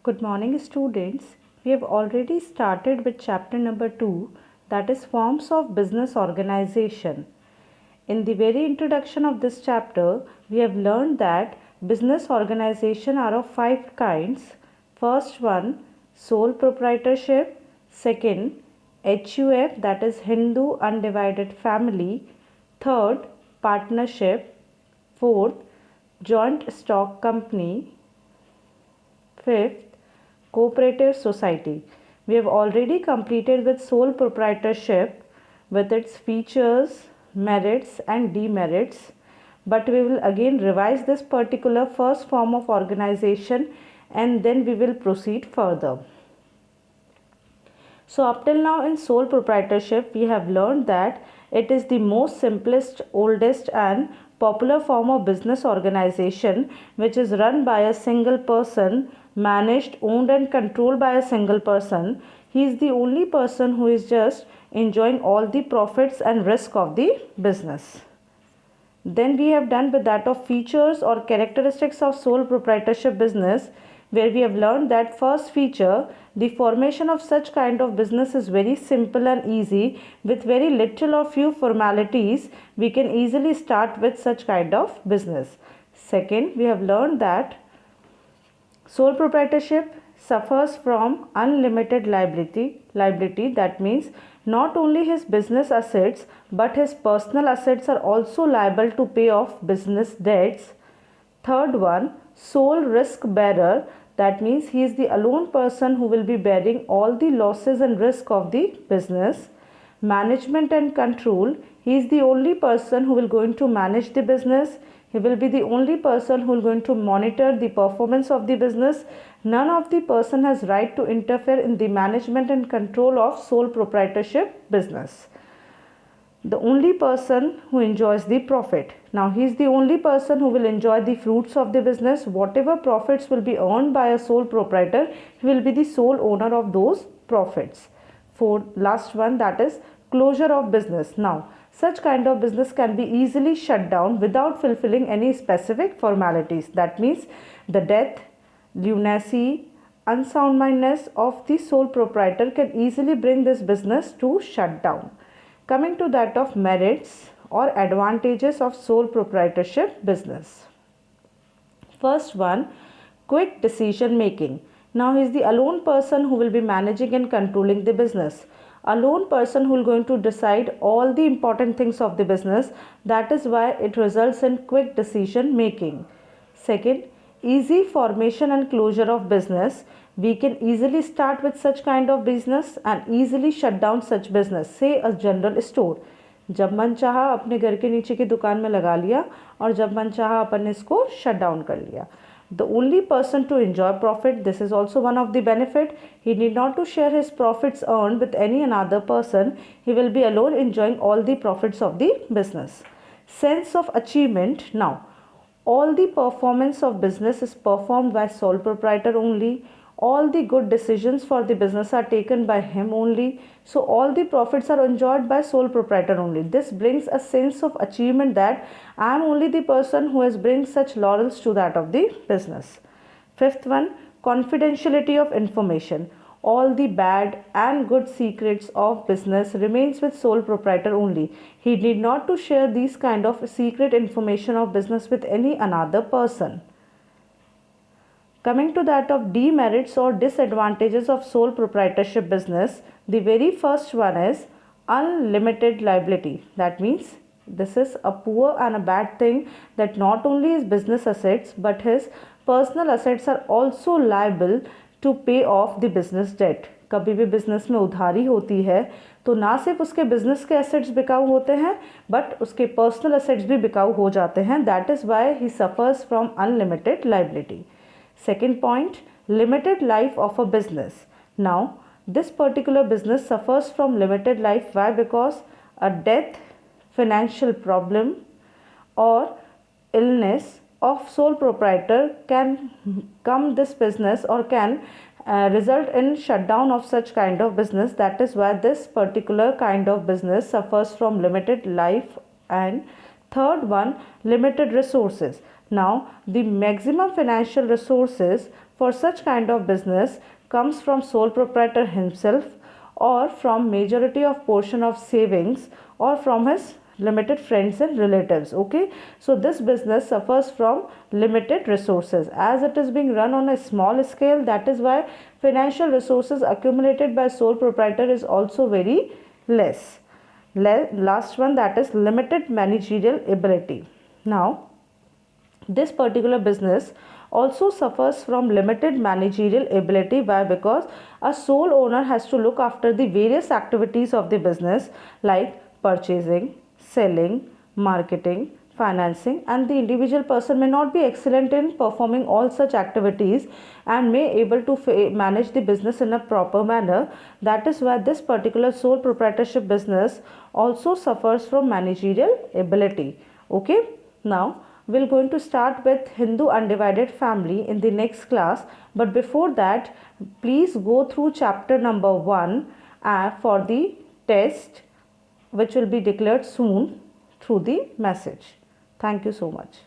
Good morning, students. We have already started with chapter number 2, that is forms of business organization. In the very introduction of this chapter, we have learned that business organization are of 5 kinds. First one, sole proprietorship. Second, HUF, that is Hindu Undivided Family. Third, partnership. Fourth, joint stock company. Fifth, cooperative society. We have already completed with sole proprietorship with its features, merits and demerits, but we will again revise this particular first form of organization and then we will proceed further. So up till now in sole proprietorship we have learned that it is the most simplest, oldest and popular form of business organization which is run by a single person, managed, owned and controlled by a single person. He is the only person who is just enjoying all the profits and risk of the business. Then we have done with that of features or characteristics of sole proprietorship business, where we have learned that first feature, the formation of such kind of business is very simple and easy. With very little or few formalities, we can easily start with such kind of business. Second, we have learned that sole proprietorship suffers from unlimited liability. That means not only his business assets but his personal assets are also liable to pay off business debts. Third one, sole risk bearer. That means he is the alone person who will be bearing all the losses and risk of the business. Management and control. He is the only person who will going to manage the business. He will be the only person who is going to monitor the performance of the business. None of the person has right to interfere in the management and control of sole proprietorship business. The only person who enjoys the profit. Now he is the only person who will enjoy the fruits of the business. Whatever profits will be earned by a sole proprietor, he will be the sole owner of those profits. For last one, that is closure of business. Now such kind of business can be easily shut down without fulfilling any specific formalities. That means the death, lunacy, unsoundmindness of the sole proprietor can easily bring this business to shut down. Coming to that of merits or advantages of sole proprietorship business. First one, quick decision making. Now he is the alone person who will be managing and controlling the business. Alone person who will going to decide all the important things of the business. That is why it results in quick decision making. Second, easy formation and closure of business. We can easily start with such kind of business and easily shut down such business. Say a general store. जब मन चाहा अपने घर के नीचे की दुकान में लगा लिया और जब मन चाहा अपन ने इसको शट डाउन कर लिया. The only person to enjoy profit, this is also one of the benefit. He need not to share his profits earned with any another person. He will be alone enjoying all the profits of the business. Sense of achievement. Now, all the performance of business is performed by sole proprietor only. All the good decisions for the business are taken by him only. So all the profits are enjoyed by sole proprietor only. This brings a sense of achievement that I am only the person who has bring such laurels to that of the business. Fifth one, confidentiality of information. All the bad and good secrets of business remains with sole proprietor only. He need not to share these kind of secret information of business with any another person. Coming to that of demerits or disadvantages of sole proprietorship business, the very first one is unlimited liability. That means this is a poor and a bad thing that not only his business assets but his personal assets are also liable to pay off the business debt. कभी भी business में उधारी होती है तो ना सिर्फ उसके बिजनेस के एसेट्स बिकाऊ होते हैं बट उसके पर्सनल एसेट्स भी बिकाऊ हो जाते हैं. That is why he suffers from unlimited liability. Second point, limited life of a business. Now, this particular business suffers from limited life. Why? Because a death, financial problem or illness of sole proprietor can come this business or can result in shutdown of such kind of business. That is why this particular kind of business suffers from limited life. And third one, limited resources. Now, the maximum financial resources for such kind of business comes from sole proprietor himself, or from majority of portion of savings, or from his limited friends and relatives. Okay, so this business suffers from limited resources as it is being run on a small scale. That is why financial resources accumulated by sole proprietor is also very less. Last one, that is limited managerial ability. Now this particular business also suffers from limited managerial ability. Why? Because a sole owner has to look after the various activities of the business like purchasing, selling, marketing, financing, and the individual person may not be excellent in performing all such activities and may able to manage the business in a proper manner. That is why this particular sole proprietorship business also suffers from managerial ability. Okay, now we're going to start with Hindu undivided family in the next class, but before that please go through chapter number 1 for the test which will be declared soon through the message. Thank you so much.